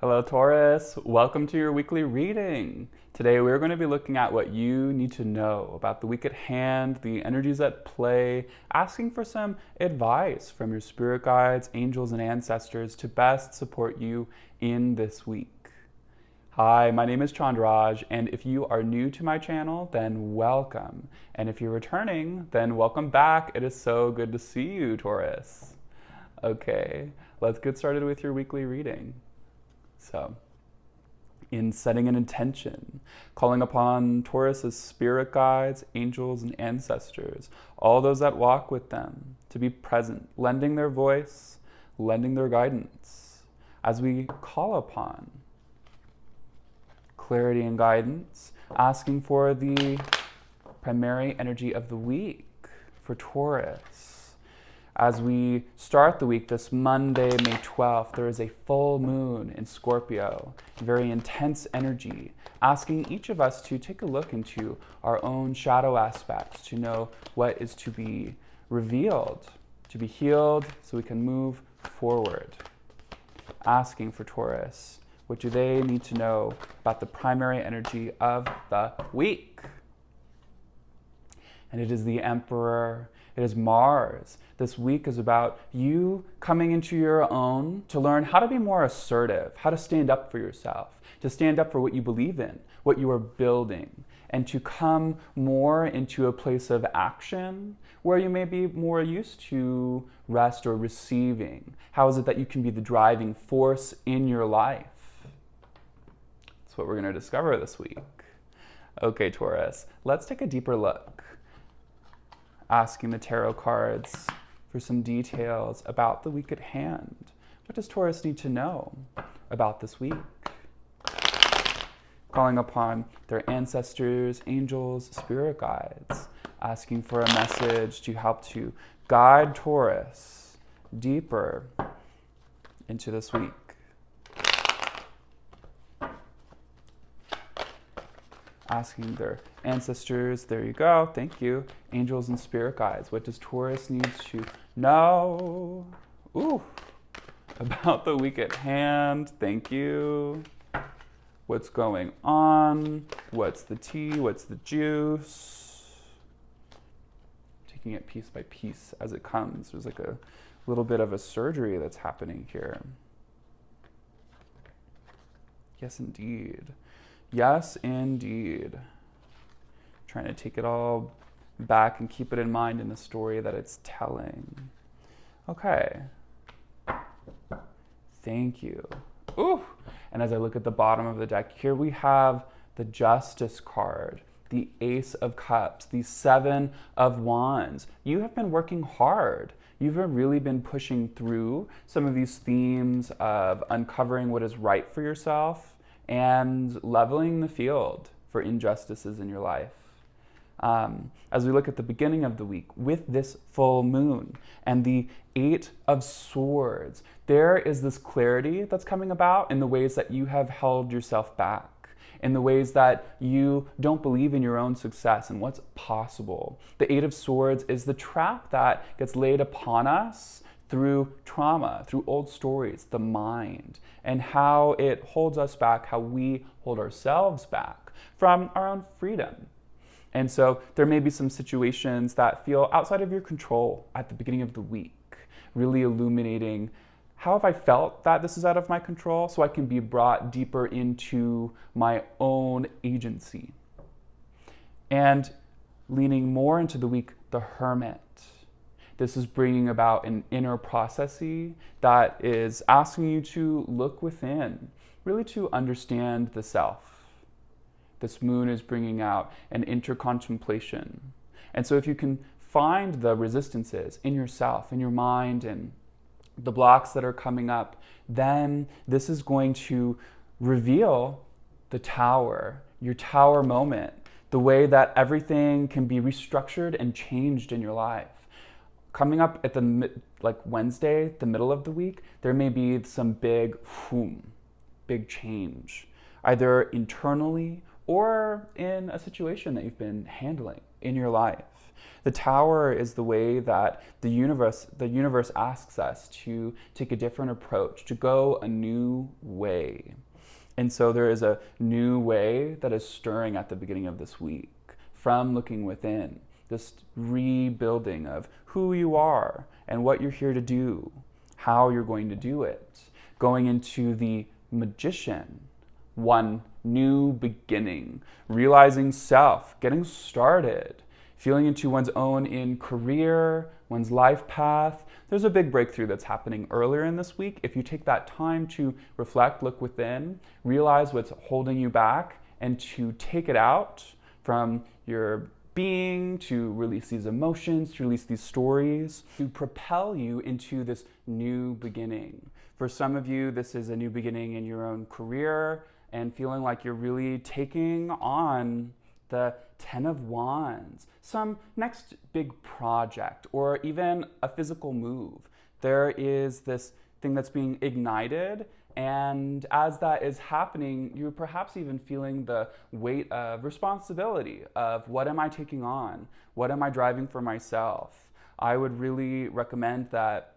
Hello Taurus, welcome to your weekly reading. Today we're going to be looking at what you need to know about the week at hand, the energies at play, asking for some advice from your spirit guides, angels, and ancestors to best support you in this week. Hi, my name is Chandraj, and if you are new to my channel, then welcome. And if you're returning, then welcome back. It is so good to see you, Taurus. Okay, let's get started with your weekly reading. So, in setting an intention, calling upon Taurus's spirit guides, angels, and ancestors, all those that walk with them, to be present, lending their voice, lending their guidance, as we call upon clarity and guidance, asking for the primary energy of the week for Taurus. As we start the week, this Monday, May 12th, there is a full moon in Scorpio, very intense energy, asking each of us to take a look into our own shadow aspects, to know what is to be revealed, to be healed, so we can move forward. Asking for Taurus, what do they need to know about the primary energy of the week? And it is the Emperor. It is Mars. This week is about you coming into your own to learn how to be more assertive, how to stand up for yourself, to stand up for what you believe in, what you are building, and to come more into a place of action where you may be more used to rest or receiving. How is it that you can be the driving force in your life? That's what we're going to discover this week. Okay, Taurus, let's take a deeper look. Asking the tarot cards for some details about the week at hand. What does Taurus need to know about this week? Calling upon their ancestors, angels, spirit guides, asking for a message to help to guide Taurus deeper into this week. Asking their ancestors, there you go, thank you, angels and spirit guides. What does Taurus need to know about the week at hand? Thank you. What's going on? What's the tea? What's the juice? Taking it piece by piece as it comes. There's like a little bit of a surgery that's happening here. Yes, indeed. Yes, indeed. Trying to take it all back and keep it in mind in the story that it's telling. Okay. Thank you. Ooh. And as I look at the bottom of the deck, here we have the Justice card, the Ace of Cups, the Seven of Wands. You have been working hard. You've really been pushing through some of these themes of uncovering what is right for yourself and leveling the field for injustices in your life. As we look at the beginning of the week with this full moon and the Eight of Swords, there is this clarity that's coming about in the ways that you have held yourself back, in the ways that you don't believe in your own success and what's possible. The Eight of Swords is the trap that gets laid upon us through trauma, through old stories, the mind, and how it holds us back, how we hold ourselves back from our own freedom. And so there may be some situations that feel outside of your control at the beginning of the week, really illuminating how have I felt that this is out of my control so I can be brought deeper into my own agency. And leaning more into the week, the Hermit. This is bringing about an inner processy that is asking you to look within, really to understand the self. This moon is bringing out an intercontemplation. And so if you can find the resistances in yourself, in your mind, and the blocks that are coming up, then this is going to reveal the tower, your tower moment, the way that everything can be restructured and changed in your life. Coming up at the Wednesday, the middle of the week, there may be some big change, either internally or in a situation that you've been handling in your life. The tower is the way that the universe asks us to take a different approach, to go a new way. And so there is a new way that is stirring at the beginning of this week from looking within, this rebuilding of who you are and what you're here to do, how you're going to do it, going into the Magician, one new beginning, realizing self, getting started, feeling into one's own in career, one's life path. There's a big breakthrough that's happening earlier in this week. If you take that time to reflect, look within, realize what's holding you back, and to take it out from your being, to release these emotions, to release these stories, to propel you into this new beginning. For some of you, this is a new beginning in your own career and feeling like you're really taking on the 10 of Wands, some next big project, or even a physical move. There is this thing that's being ignited, and as that is happening, you're perhaps even feeling the weight of responsibility of what am I taking on? What am I driving for myself? I would really recommend that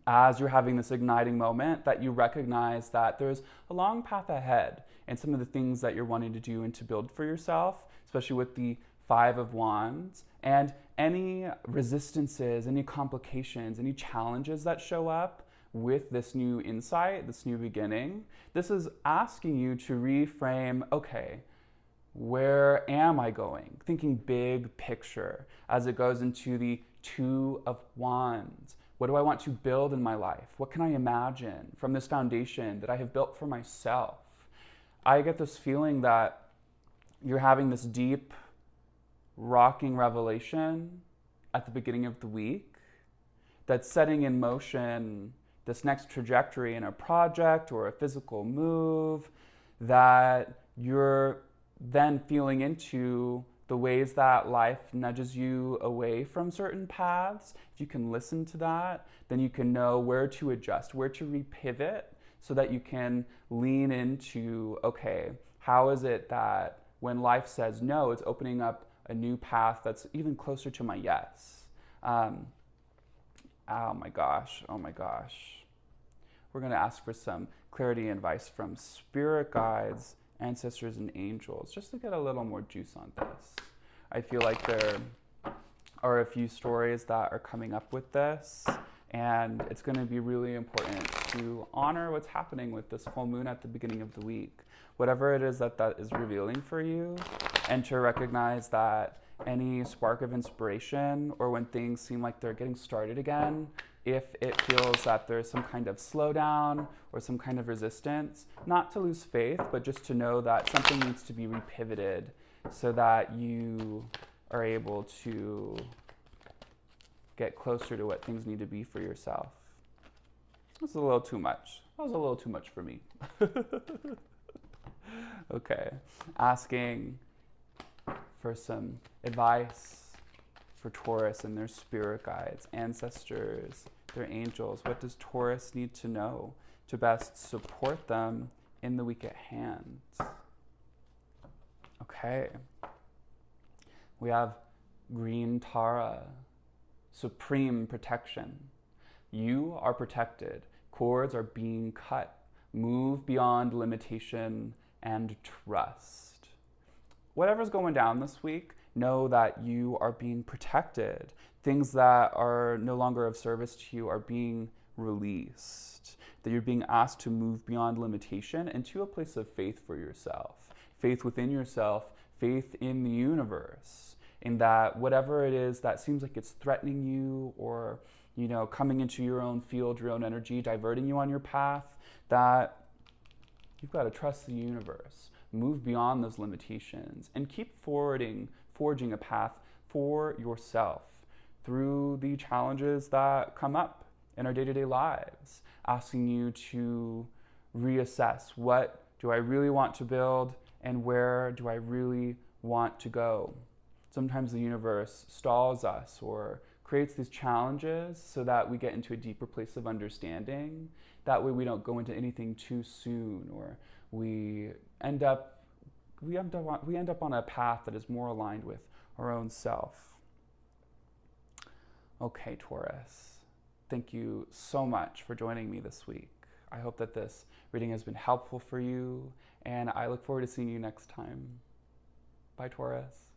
as you're having this igniting moment, that you recognize that there's a long path ahead and some of the things that you're wanting to do and to build for yourself, especially with the 5 of Wands, and any resistances, any complications, any challenges that show up with this new insight, this new beginning. This is asking you to reframe, okay, where am I going? Thinking big picture as it goes into the 2 of Wands. What do I want to build in my life? What can I imagine from this foundation that I have built for myself? I get this feeling that you're having this deep, rocking revelation at the beginning of the week that's setting in motion this next trajectory in a project or a physical move that you're then feeling into the ways that life nudges you away from certain paths. If you can listen to that, then you can know where to adjust, where to repivot, so that you can lean into, okay, how is it that when life says no, it's opening up a new path that's even closer to my yes. Oh my gosh. We're gonna ask for some clarity and advice from spirit guides, ancestors, and angels, just to get a little more juice on this. I feel like there are a few stories that are coming up with this, and it's going to be really important to honor what's happening with this full moon at the beginning of the week. Whatever it is that is revealing for you, and to recognize that any spark of inspiration, or when things seem like they're getting started again, if it feels that there's some kind of slowdown or some kind of resistance, not to lose faith, but just to know that something needs to be repivoted so that you are able to get closer to what things need to be for yourself. That's a little too much. That was a little too much for me. Okay, asking for some advice for Taurus and their spirit guides, ancestors, their angels. What does Taurus need to know to best support them in the week at hand? Okay. We have Green Tara, supreme protection. You are protected. Cords are being cut. Move beyond limitation and trust. Whatever's going down this week, know that you are being protected. Things that are no longer of service to you are being released. That you're being asked to move beyond limitation into a place of faith for yourself. Faith within yourself, faith in the universe. In that whatever it is that seems like it's threatening you, or coming into your own field, your own energy, diverting you on your path, that you've got to trust the universe. Move beyond those limitations and keep forging a path for yourself through the challenges that come up in our day-to-day lives, asking you to reassess, what do I really want to build and where do I really want to go? Sometimes the universe stalls us or creates these challenges so that we get into a deeper place of understanding. That way we don't go into anything too soon, or we end up on a path that is more aligned with our own self. Okay, Taurus, thank you so much for joining me this week. I hope that this reading has been helpful for you, and I look forward to seeing you next time. Bye, Taurus.